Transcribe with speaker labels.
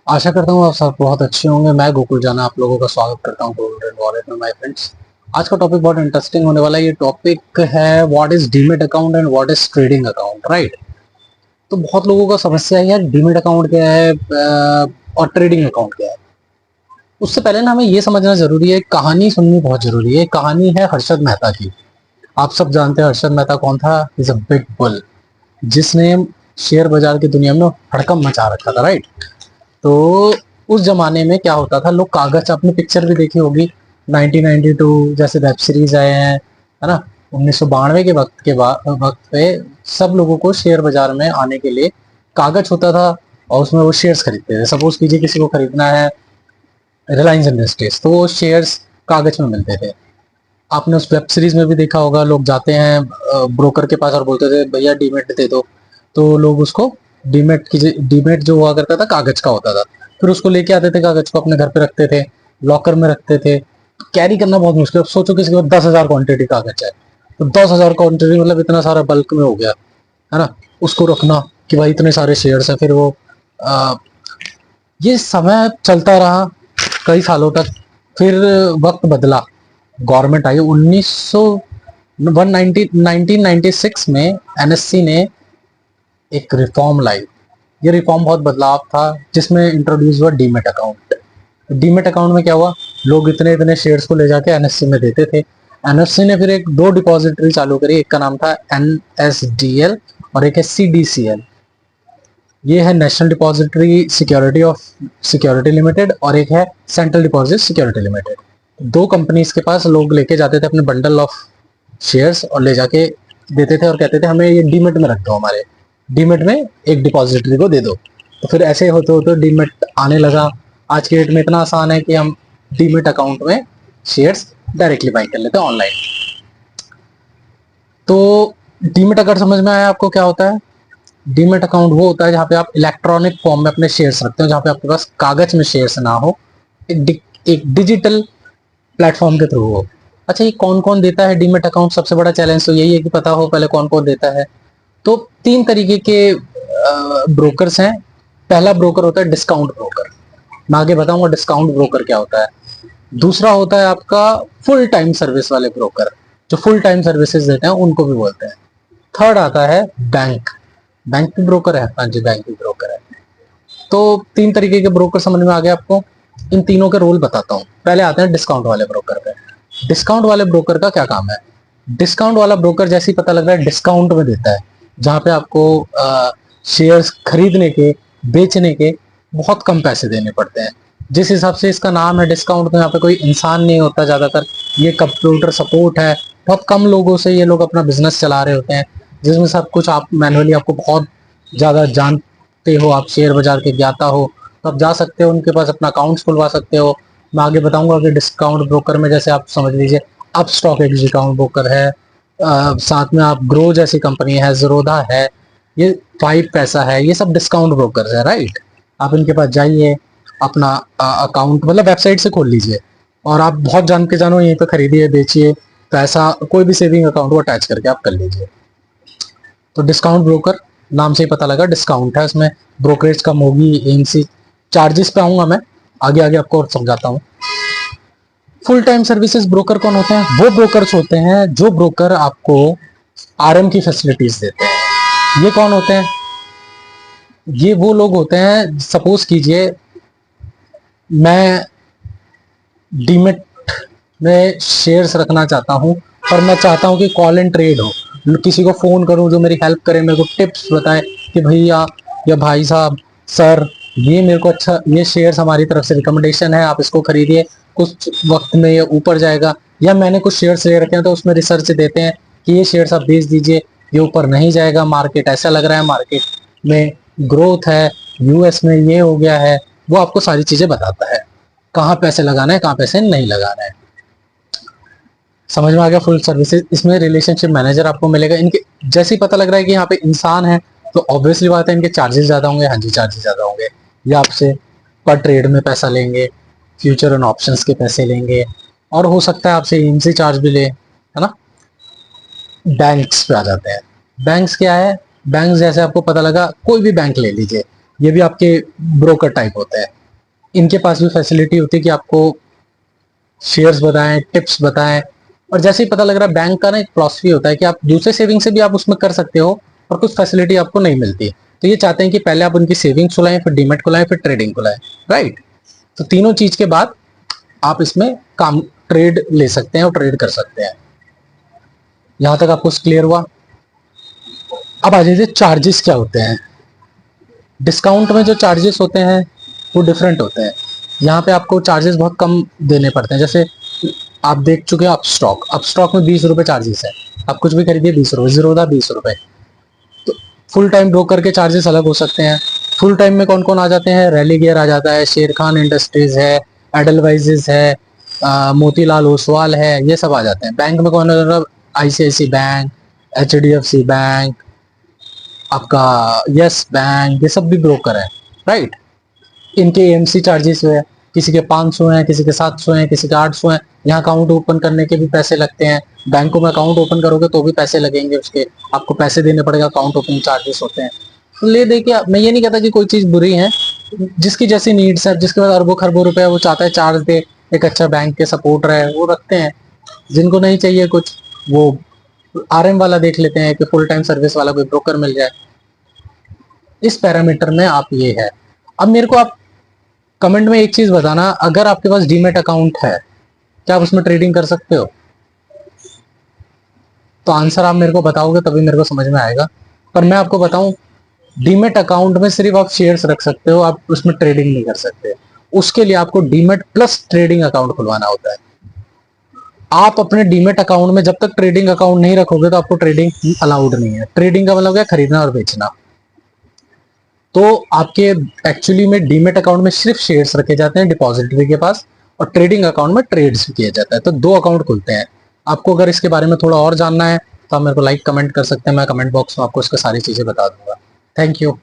Speaker 1: आशा करता हूँ आप सब बहुत अच्छे होंगे। मैं गोकुल जाना आप लोगों का स्वागत करता हूँ गोल्डन वॉलेट में माय फ्रेंड्स। आज का टॉपिक बहुत इंटरेस्टिंग होने वाला है। ये टॉपिक है what is demat account and what is trading account, right. तो बहुत लोगों का समस्या है यार, डीमेट अकाउंट क्या है और ट्रेडिंग अकाउंट क्या है। उससे पहले ना हमें ये समझना जरूरी है, कहानी सुननी बहुत जरूरी है। कहानी है हर्षद मेहता की। आप सब जानते हैं हर्षद मेहता कौन था। इज अ बिग बुल, जिसने शेयर बाजार की दुनिया में हड़कंप मचा रखा था, राइट। तो उस जमाने में क्या होता था, लोग कागज, आपने पिक्चर भी देखी होगी 1992 जैसे वेब सीरीज आए हैं, है ना। 1992 के वक्त पे सब लोगों को शेयर बाजार में आने के लिए कागज होता था और उसमें वो शेयर्स खरीदते थे। सपोज कीजिए किसी को खरीदना है रिलायंस इंडस्ट्रीज, तो वो शेयर्स कागज में मिलते थे। आपने उस वेब सीरीज में भी देखा होगा, लोग जाते हैं ब्रोकर के पास और बोलते थे भैया डीमेट दे दो। तो लोग उसको डीमेट जो हुआ करता था कागज का होता था, फिर उसको लेके आते थे, कागज को अपने घर पे रखते थे, लॉकर में रखते थे। कैरी करना बहुत मुश्किल। अब सोचो किसी के पास 10,000 क्वांटिटी कागज है, तो 10,000 क्वांटिटी मतलब इतना सारा बल्क में हो गया, है ना। उसको रखना कि भाई इतने सारे शेयर्स है, फिर वो आ, ये समय चलता रहा कई सालों तक। फिर वक्त बदला, गवर्नमेंट आई 1996 में। एनएससी ने एक रिफॉर्म लाई। ये रिफॉर्म बहुत बदलाव था, जिसमें इंट्रोड्यूस हुआ डीमेट अकाउंट। डीमेट अकाउंट में क्या हुआ, लोग इतने इतने शेयर्स को ले जाके एनएससी में देते थे। एनएससी ने फिर एक दो डिपॉजिटरी चालू करी, एक का नाम था एनएसडीएल और एक है सीडीसीएल। ये है national depository security of security limited और एक है सेंट्रल डिपॉजिट सिक्योरिटी लिमिटेड। दो कंपनीज के पास लोग लेके जाते थे अपने बंडल ऑफ शेयर्स और ले जाके देते थे और कहते थे हमें ये डीमेट में रख दो, हमारे डीमेट में एक डिपॉजिटरी को दे दो। तो फिर ऐसे होते होते डीमेट आने लगा। आज के डेट में इतना आसान है कि हम डीमेट अकाउंट में शेयर्स डायरेक्टली बाई कर लेते हैं ऑनलाइन। तो डीमेट अगर समझ में आया आपको क्या होता है। डीमेट अकाउंट वो होता है जहाँ पे आप इलेक्ट्रॉनिक फॉर्म में अपने शेयर्स रखते हो, जहाँ पे आपके पास कागज में शेयर्स ना हो, एक डिजिटल प्लेटफॉर्म के थ्रू हो। अच्छा, ये कौन कौन देता है डीमेट अकाउंट। सबसे बड़ा चैलेंज तो यही है कि पता हो पहले कौन कौन देता है। तो तीन तरीके के ब्रोकर्स हैं। पहला ब्रोकर होता है डिस्काउंट ब्रोकर, मैं आगे बताऊंगा डिस्काउंट ब्रोकर क्या होता है। दूसरा होता है आपका फुल टाइम सर्विस वाले ब्रोकर, जो फुल टाइम सर्विसेज देते हैं उनको भी बोलते हैं। थर्ड आता है बैंक। बैंक भी ब्रोकर है, हाँ जी बैंक भी ब्रोकर है। तो तीन तरीके के ब्रोकर समझ में आ गए आपको। इन तीनों के रोल बताता हूँ। पहले आते हैं डिस्काउंट वाले ब्रोकर पे। डिस्काउंट वाले ब्रोकर का क्या काम है। डिस्काउंट वाला ब्रोकर जैसे ही पता लग रहा है डिस्काउंट में देता है, जहां पे आपको शेयर्स खरीदने के, बेचने के बहुत कम पैसे देने पड़ते हैं। जिस हिसाब से इसका नाम है डिस्काउंट, तो यहाँ पे कोई इंसान नहीं होता ज्यादातर, ये कंप्यूटर सपोर्ट है। बहुत कम लोगों से ये लोग अपना बिजनेस चला रहे होते हैं, जिसमें सब कुछ आप मैनुअली, आपको बहुत ज्यादा जानते हो, आप शेयर बाजार के ज्ञाता हो, तो आप जा सकते हो उनके पास, अपना अकाउंट्स खुलवा सकते हो। मैं आगे बताऊंगा कि डिस्काउंट ब्रोकर में जैसे आप समझ लीजिए अब स्टॉक डिस्काउंट ब्रोकर है, साथ में आप ग्रो जैसी कंपनी है, जीरोधा है, ये फाइव पैसा है, ये सब डिस्काउंट ब्रोकर है, राइट। आप इनके पास जाइए, अपना अकाउंट मतलब वेबसाइट से खोल लीजिए और आप बहुत जान के जानो यहीं पे खरीदिए बेचिए, पैसा कोई भी सेविंग अकाउंट को अटैच करके आप कर लीजिए। तो डिस्काउंट ब्रोकर नाम से ही पता लगा डिस्काउंट है, उसमें ब्रोकरेज कम होगी, एमसी चार्जेस पे आऊंगा मैं आगे आगे आपको और समझाता हूँ। फुल टाइम सर्विसेज ब्रोकर कौन होते हैं। वो ब्रोकर्स होते हैं जो ब्रोकर आपको आरएम की फैसिलिटीज देते हैं। ये कौन होते हैं, ये वो लोग होते हैं, सपोज कीजिए मैं डीमेट में शेयर्स रखना चाहता हूं, पर मैं चाहता हूं कि कॉल एंड ट्रेड हो, किसी को फोन करूं जो मेरी हेल्प करे, मेरे को टिप्स बताए कि भैया या भाई साहब, सर ये मेरे को अच्छा, ये शेयर्स हमारी तरफ से रिकमेंडेशन है, आप इसको खरीदिए, कुछ वक्त में ये ऊपर जाएगा। या मैंने कुछ शेयर्स ले रखे हैं तो उसमें रिसर्च देते हैं कि ये शेयर्स आप बेच दीजिए, ये ऊपर नहीं जाएगा, मार्केट ऐसा लग रहा है, मार्केट में ग्रोथ है, यूएस में ये हो गया है। वो आपको सारी चीजें बताता है, कहाँ पैसे लगाना है, कहाँ पैसे नहीं लगाना है। समझ में आ गया। फुल सर्विसेज, इसमें रिलेशनशिप मैनेजर आपको मिलेगा। इनके जैसे ही पता लग रहा है कि यहाँ पे इंसान है, तो ऑब्वियसली बात है इनके चार्जेस ज्यादा होंगे। हाँ जी चार्जेस ज्यादा होंगे। ये आपसे पर ट्रेड में पैसा लेंगे, फ्यूचर एंड ऑप्शंस के पैसे लेंगे, और हो सकता है आपसे एमसी चार्ज भी ले, है ना। बैंक्स पे आ जाते हैं। बैंक्स क्या है, बैंक जैसे आपको पता लगा, कोई भी बैंक ले लीजिए, ये भी आपके ब्रोकर टाइप होते हैं। इनके पास भी फैसिलिटी होती है कि आपको शेयर्स बताएं, टिप्स बताएं। और जैसे ही पता लग रहा है, बैंक का ना एक फिलॉसफी होता है कि आप दूसरे सेविंग से भी आप उसमें कर सकते हो और कुछ फैसिलिटी आपको नहीं मिलती। तो ये चाहते हैं कि पहले आप उनकी सेविंग्स खुलाएं, फिर डीमेट खुलाएं, फिर ट्रेडिंग खुलाएं, राइट। तो तीनों चीज के बाद आप इसमें काम ट्रेड ले सकते हैं और ट्रेड कर सकते हैं। यहां तक आपको क्लियर हुआ? अब आ जाइए चार्जेस क्या होते हैं। डिस्काउंट में जो चार्जेस होते हैं वो डिफरेंट होते हैं। यहाँ पे आपको चार्जेस बहुत कम देने पड़ते हैं। जैसे आप देख चुके हैं अपस्टॉक में 20 रुपए चार्जेस है। आप कुछ भी खरीदिए 20 रुपए, जीरोधा 20 रुपए। तो फुल टाइम ब्रोकर के चार्जेस अलग हो सकते हैं। फुल टाइम में कौन कौन आ जाते हैं? रैली गियर आ जाता है, शेर खान इंडस्ट्रीज है, एडलवाइजेज है, मोतीलाल ओसवाल है, ये सब आ जाते हैं। बैंक में कौन है? आईसीआईसी बैंक, एचडीएफसी बैंक, आपका यस बैंक, ये सब भी ब्रोकर है, राइट। इनके एएमसी चार्जेस है, किसी के 500 हैं, किसी के 700 हैं, किसी के 800 हैं। यहाँ अकाउंट ओपन करने के भी पैसे लगते हैं। बैंकों में अकाउंट ओपन करोगे तो भी पैसे लगेंगे, उसके आपको पैसे देने पड़ेगा, अकाउंट ओपनिंग चार्जेस होते हैं। तो ले देखिए, मैं ये नहीं कहता कि कोई चीज बुरी है, जिसकी जैसी नीड्स है, जिसके पास अरबों खरबों रुपए है, वो चाहता है चार्ज दे, एक अच्छा बैंक के सपोर्ट रहे, वो रखते हैं। जिनको नहीं चाहिए कुछ, वो आरएम वाला देख लेते हैं कि फुल टाइम सर्विस वाला कोई ब्रोकर मिल जाए। इस पैरामीटर में आप ये है। अब मेरे को आप कमेंट में एक चीज बताना, अगर आपके पास डीमेट अकाउंट है, क्या आप उसमें ट्रेडिंग कर सकते हो? तो आंसर आप मेरे को बताओगे तभी मेरे को समझ में आएगा। पर मैं आपको बताऊं, डीमेट अकाउंट में सिर्फ आप शेयर्स रख सकते हो, आप उसमें ट्रेडिंग नहीं कर सकते। उसके लिए आपको डीमेट प्लस ट्रेडिंग अकाउंट खुलवाना होता है। आप अपने डीमेट अकाउंट में जब तक ट्रेडिंग अकाउंट नहीं रखोगे तो आपको ट्रेडिंग अलाउड नहीं है। ट्रेडिंग का मतलब क्या? खरीदना और बेचना। तो आपके एक्चुअली में डीमेट अकाउंट में सिर्फ शेयर्स रखे जाते हैं डिपॉजिटरी के पास, और ट्रेडिंग अकाउंट में ट्रेड्स किया जाता है। तो दो अकाउंट खुलते हैं। आपको अगर इसके बारे में थोड़ा और जानना है तो आप मेरे को लाइक कमेंट कर सकते हैं, मैं कमेंट बॉक्स में आपको इसकी सारी चीजें बता दूंगा। Thank you.